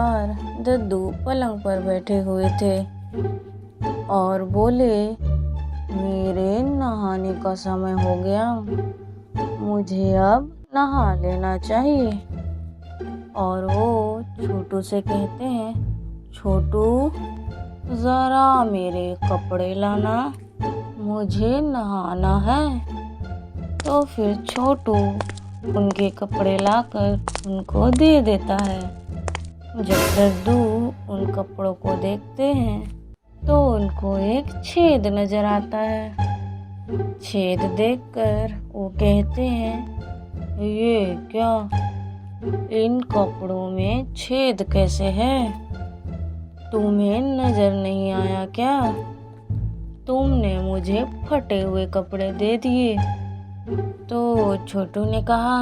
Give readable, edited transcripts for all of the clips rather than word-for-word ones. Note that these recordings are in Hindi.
बार दद्दू पलंग पर बैठे हुए थे और बोले, मेरे नहाने का समय हो गया, मुझे अब नहा लेना चाहिए। और वो छोटू से कहते हैं, छोटू ज़रा मेरे कपड़े लाना, मुझे नहाना है। तो फिर छोटू उनके कपड़े लाकर उनको दे देता है। जब दद्दू उन कपड़ों को देखते हैं तो उनको एक छेद नजर आता है। छेद देखकर वो कहते हैं, ये क्या, इन कपड़ों में छेद कैसे है? तुम्हें नजर नहीं आया क्या? तुमने मुझे फटे हुए कपड़े दे दिए। तो छोटू ने कहा,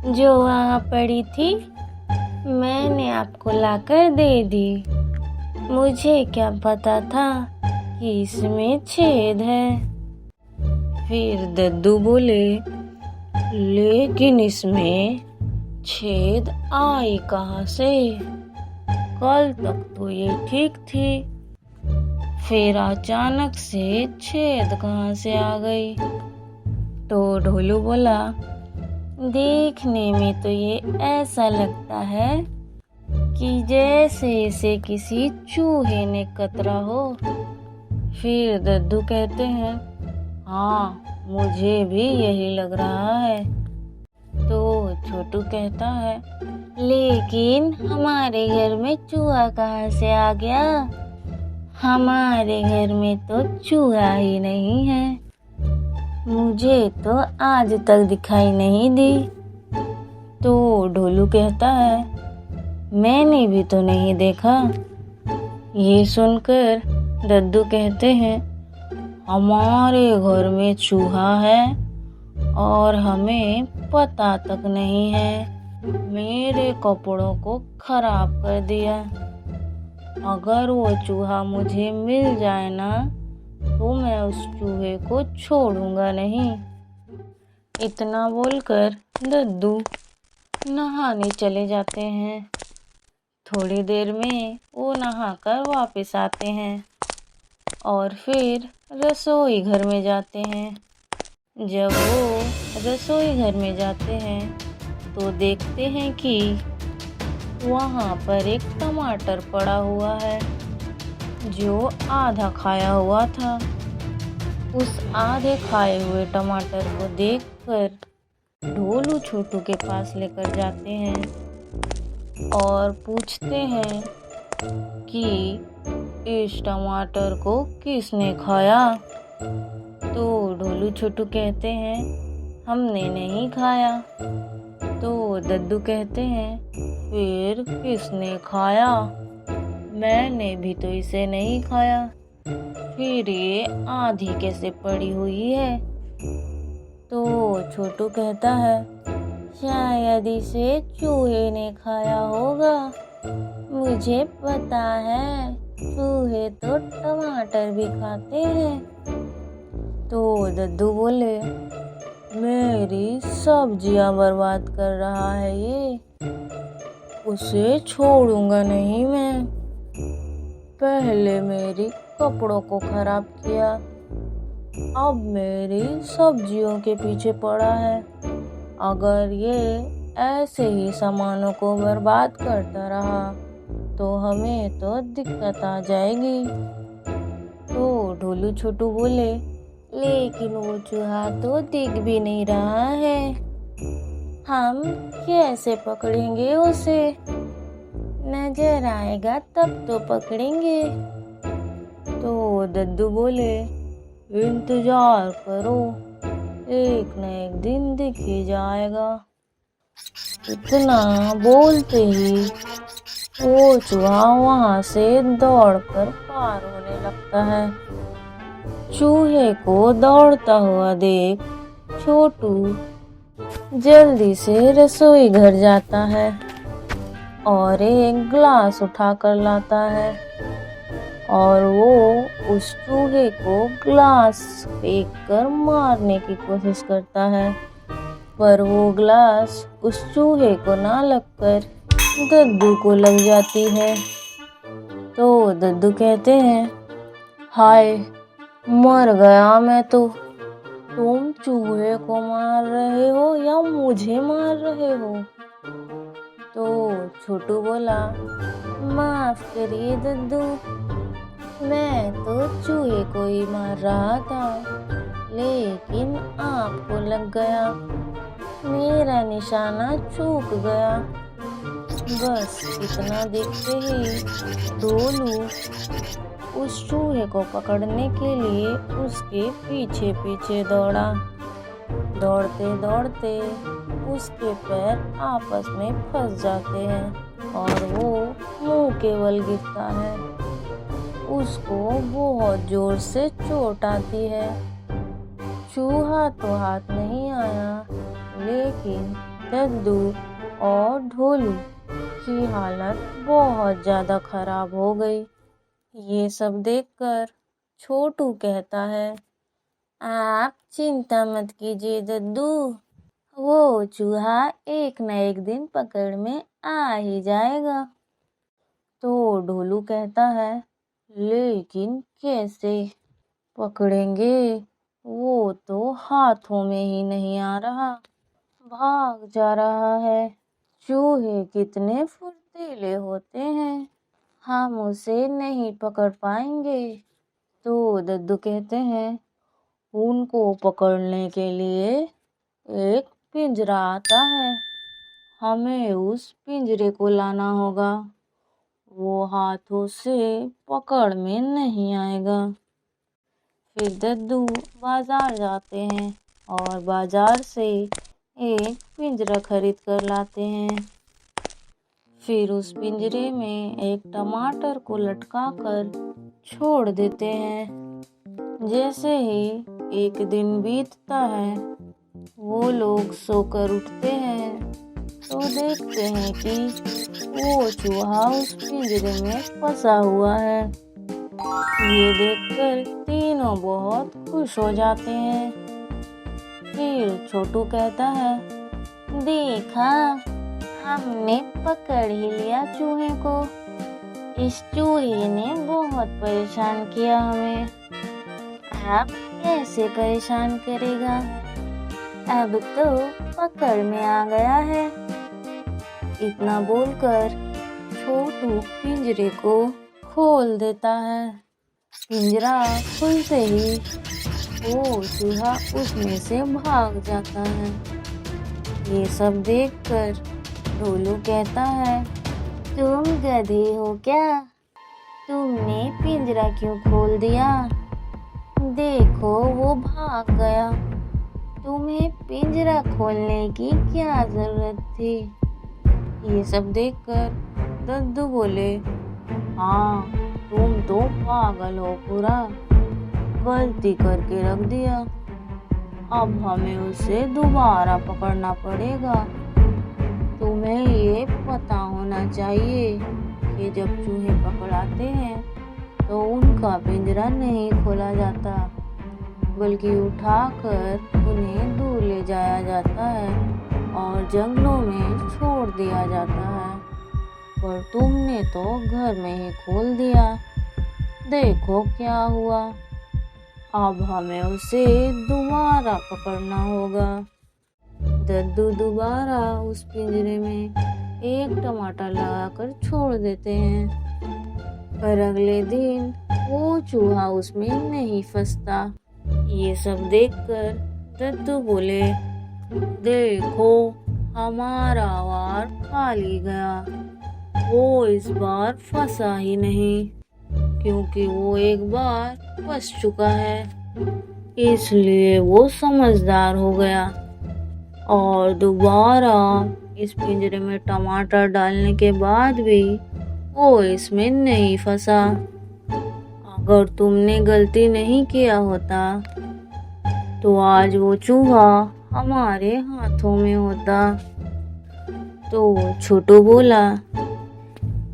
जो वहाँ पड़ी थी मैंने आपको लाकर दे दी, मुझे क्या पता था कि इसमें छेद है। फिर दद्दू बोले, लेकिन इसमें छेद आई कहाँ से? कल तक तो ये ठीक थी, फिर अचानक से छेद कहाँ से आ गई? तो ढोलू बोला, देखने में तो ये ऐसा लगता है कि जैसे इसे किसी चूहे ने कतरा हो। फिर दद्दू कहते हैं, हाँ मुझे भी यही लग रहा है। तो छोटू कहता है, लेकिन हमारे घर में चूहा कहाँ से आ गया? हमारे घर में तो चूहा ही नहीं है, मुझे तो आज तक दिखाई नहीं दी। तो ढोलू कहता है, मैंने भी तो नहीं देखा। ये सुनकर दद्दू कहते हैं, हमारे घर में चूहा है और हमें पता तक नहीं है, मेरे कपड़ों को खराब कर दिया। अगर वो चूहा मुझे मिल जाए ना तो मैं उस चूहे को छोड़ूंगा नहीं। इतना बोलकर दद्दू नहाने चले जाते हैं। थोड़ी देर में वो नहाकर वापस आते हैं और फिर रसोई घर में जाते हैं। जब वो रसोई घर में जाते हैं तो देखते हैं कि वहाँ पर एक टमाटर पड़ा हुआ है जो आधा खाया हुआ था। उस आधे खाए हुए टमाटर को देखकर ढोलू छोटू के पास लेकर जाते हैं और पूछते हैं कि इस टमाटर को किसने खाया? तो ढोलू छोटू कहते हैं, हमने नहीं खाया। तो दद्दू कहते हैं, फिर किसने खाया? मैंने भी तो इसे नहीं खाया, फिर ये आधी कैसे पड़ी हुई है? तो छोटू कहता है, शायद इसे चूहे ने खाया होगा, मुझे पता है चूहे तो टमाटर भी खाते हैं। तो दद्दू बोले, मेरी सब्जियां बर्बाद कर रहा है ये, उसे छोड़ूंगा नहीं मैं। पहले मेरी कपड़ों को खराब किया, अब मेरी सब्जियों के पीछे पड़ा है। अगर ये ऐसे ही सामानों को बर्बाद करता रहा तो हमें तो दिक्कत आ जाएगी। तो ढोलू छोटू बोले, लेकिन वो चूहा तो दिख भी नहीं रहा है, हम कैसे पकड़ेंगे उसे? नजर आएगा तब तो पकड़ेंगे। तो दद्दू बोले, इंतजार करो, एक न एक दिन दिख ही जाएगा। इतना बोलते ही वो चूहा वहां से दौड़कर पार होने लगता है। चूहे को दौड़ता हुआ देख छोटू जल्दी से रसोई घर जाता है और एक ग्लास उठाकर लाता है और वो उस चूहे को ग्लास फेंककर मारने की कोशिश करता है, पर वो ग्लास उस चूहे को ना लगकर दद्दू को लग जाती है। तो दद्दू कहते हैं, हाय, मर गया मैं तो। तुम चूहे को मार रहे हो या मुझे मार रहे हो? तो छोटू बोला, माफ करिए दद्दू, मैं तो चूहे को ही मार रहा था, लेकिन आपको लग गया, मेरा निशाना चूक गया। बस इतना देखते ही ढोलू उस चूहे को पकड़ने के लिए उसके पीछे पीछे दौड़ा। दौड़ते दौड़ते उसके पैर आपस में फंस जाते हैं और वो मुंह के बल गिरता है। उसको बहुत जोर से चोट आती है। चूहा तो हाथ नहीं आया, लेकिन दद्दू और ढोलू की हालत बहुत ज़्यादा खराब हो गई। ये सब देखकर छोटू कहता है, आप चिंता मत कीजिए दद्दू, वो चूहा एक न एक दिन पकड़ में आ ही जाएगा। तो ढोलू कहता है, लेकिन कैसे पकड़ेंगे? वो तो हाथों में ही नहीं आ रहा, भाग जा रहा है। चूहे कितने फुर्तीले होते हैं, हम उसे नहीं पकड़ पाएंगे। तो दद्दू कहते हैं, उनको पकड़ने के लिए एक पिंजरा आता है, हमें उस पिंजरे को लाना होगा, वो हाथों से पकड़ में नहीं आएगा। फिर दद्दू बाजार जाते हैं और बाजार से एक पिंजरा खरीद कर लाते हैं। फिर उस पिंजरे में एक टमाटर को लटका कर छोड़ देते हैं। जैसे ही एक दिन बीतता है, वो लोग सोकर उठते हैं तो देखते हैं कि वो चूहा उस पिंजरे में फंसा हुआ है। ये देखकर तीनों बहुत खुश हो जाते हैं। फिर छोटू कहता है, देखा, हमने पकड़ ही लिया चूहे को। इस चूहे ने बहुत परेशान किया हमें, अब कैसे परेशान करेगा, अब तो पकड़ में आ गया है। इतना बोलकर छोटू पिंजरे को खोल देता है। पिंजरा खुलते ही वो चूहा उसमें से भाग जाता है। ये सब देखकर ढोलू कहता है, तुम गधे हो क्या? तुमने पिंजरा क्यों खोल दिया? देखो वो भाग गया, तुम्हें पिंजरा खोलने की क्या जरूरत थी? ये सब देखकर दद्दू बोले, हाँ, तुम तो पागल हो पूरा, गलती करके रख दिया, अब हमें उसे दोबारा पकड़ना पड़ेगा। तुम्हें ये पता होना चाहिए कि जब चूहे पकड़ाते हैं तो उनका पिंजरा नहीं खोला जाता, बल्कि उठाकर उन्हें दूर ले जाया जाता है और जंगलों में छोड़ दिया जाता है। पर तुमने तो घर में ही खोल दिया, देखो क्या हुआ, अब हमें उसे दोबारा पकड़ना होगा। दद्दू दोबारा उस पिंजरे में एक टमाटर लगाकर छोड़ देते हैं, पर अगले दिन वो चूहा उसमें नहीं फंसता। ये सब देखकर दद्दू बोले, देखो, हमारा वार खाली गया, वो इस बार फंसा ही नहीं, क्योंकि वो एक बार फंस चुका है, इसलिए वो समझदार हो गया और दोबारा इस पिंजरे में टमाटर डालने के बाद भी वो इसमें नहीं फंसा। अगर तुमने गलती नहीं किया होता तो आज वो चूहा हमारे हाथों में होता। तो छोटू बोला,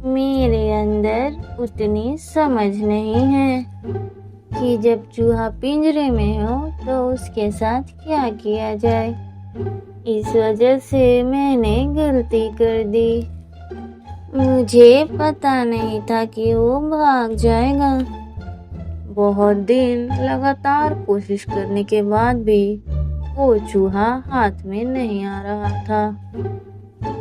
मेरे अंदर उतनी समझ नहीं है कि जब चूहा पिंजरे में हो तो उसके साथ क्या किया जाए, इस वजह से मैंने गलती कर दी। मुझे पता नहीं था कि वो भाग जाएगा। बहुत दिन लगातार कोशिश करने के बाद भी वो चूहा हाथ में नहीं आ रहा था।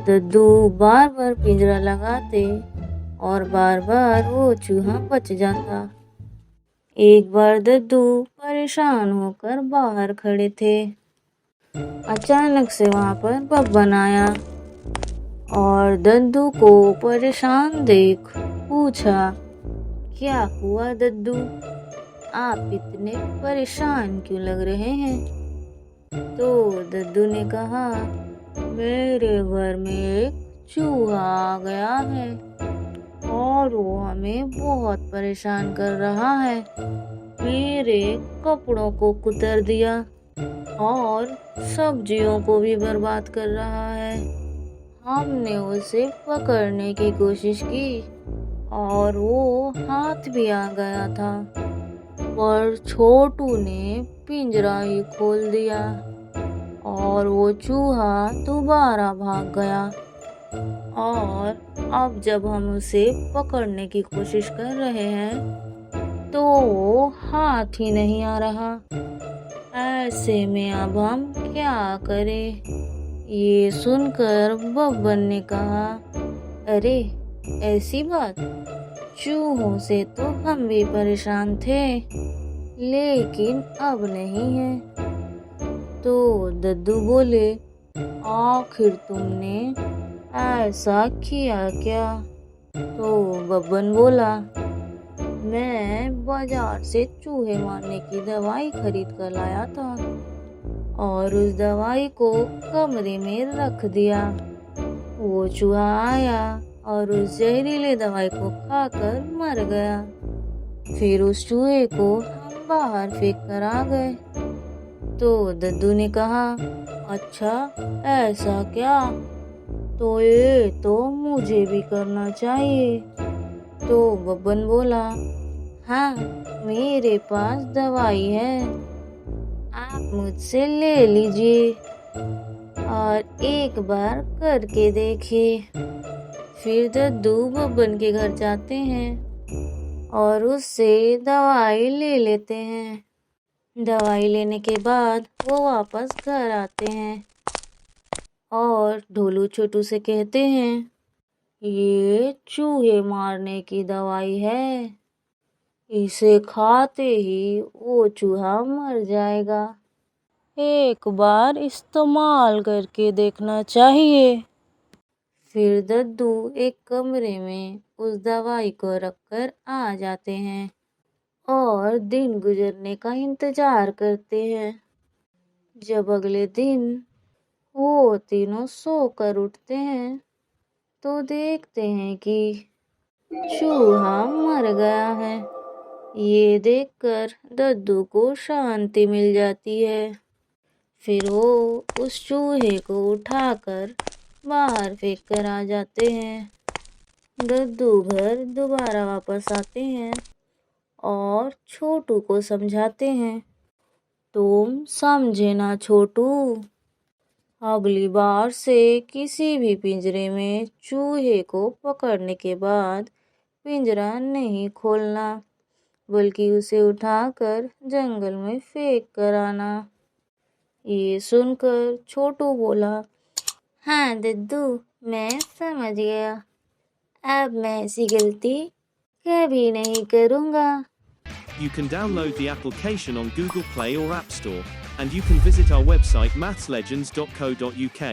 दद्दू बार बार पिंजरा लगाते और बार बार वो चूहा बच जाता। एक बार दद्दू परेशान होकर बाहर खड़े थे। अचानक से वहां पर बब्बन आया और दद्दू को परेशान देख पूछा, क्या हुआ दद्दू? आप इतने परेशान क्यों लग रहे हैं? तो दद्दू ने कहा, मेरे घर में एक चूहा आ गया है और वो हमें बहुत परेशान कर रहा है। मेरे कपड़ों को कुतर दिया और सब्जियों को भी बर्बाद कर रहा है। हमने उसे पकड़ने की कोशिश की और वो हाथ भी आ गया था, पर छोटू ने पिंजरा ही खोल दिया और वो चूहा दोबारा भाग गया। और अब जब हम उसे पकड़ने की कोशिश कर रहे हैं तो वो हाथ ही नहीं आ रहा। ऐसे में अब हम क्या करें? ये सुनकर बब्बन ने कहा, अरे ऐसी बात, चूहों से तो हम भी परेशान थे, लेकिन अब नहीं है। तो दद्दू बोले, आखिर तुमने ऐसा किया क्या? तो बब्बन बोला, मैं बाजार से चूहे मारने की दवाई खरीद कर लाया था और उस दवाई को कमरे में रख दिया। वो चूहा आया और उस जहरीले दवाई को खाकर मर गया। फिर उस चूहे को हम बाहर फेंक कर आ गए। तो दद्दू ने कहा, अच्छा ऐसा क्या? तो ये तो मुझे भी करना चाहिए। तो बब्बन बोला, हाँ मेरे पास दवाई है, आप मुझसे ले लीजिए और एक बार करके देखिए। फिर दद्दू बब्बन के घर जाते हैं और उससे दवाई ले लेते हैं। दवाई लेने के बाद वो वापस घर आते हैं और ढोलू छोटू से कहते हैं, ये चूहे मारने की दवाई है, इसे खाते ही वो चूहा मर जाएगा। एक बार इस्तेमाल करके देखना चाहिए। फिर दद्दू एक कमरे में उस दवाई को रखकर आ जाते हैं और दिन गुजरने का इंतजार करते हैं। जब अगले दिन वो तीनों सोकर उठते हैं तो देखते हैं कि चूहा मर गया है। ये देखकर दद्दू को शांति मिल जाती है। फिर वो उस चूहे को उठाकर बाहर फेंक कर आ जाते हैं। दद्दू घर दोबारा वापस आते हैं और छोटू को समझाते हैं, तुम समझे ना छोटू, अगली बार से किसी भी पिंजरे में चूहे को पकड़ने के बाद पिंजरा नहीं खोलना, बल्कि उसे उठाकर जंगल में फेंक कर आना। ये सुनकर छोटू बोला, हाँ दद्दू, मैं समझ गया, अब मैं ऐसी गलती कभी नहीं करूँगा। You can download the application on Google Play or App Store, and you can visit our website mathslegends.co.uk.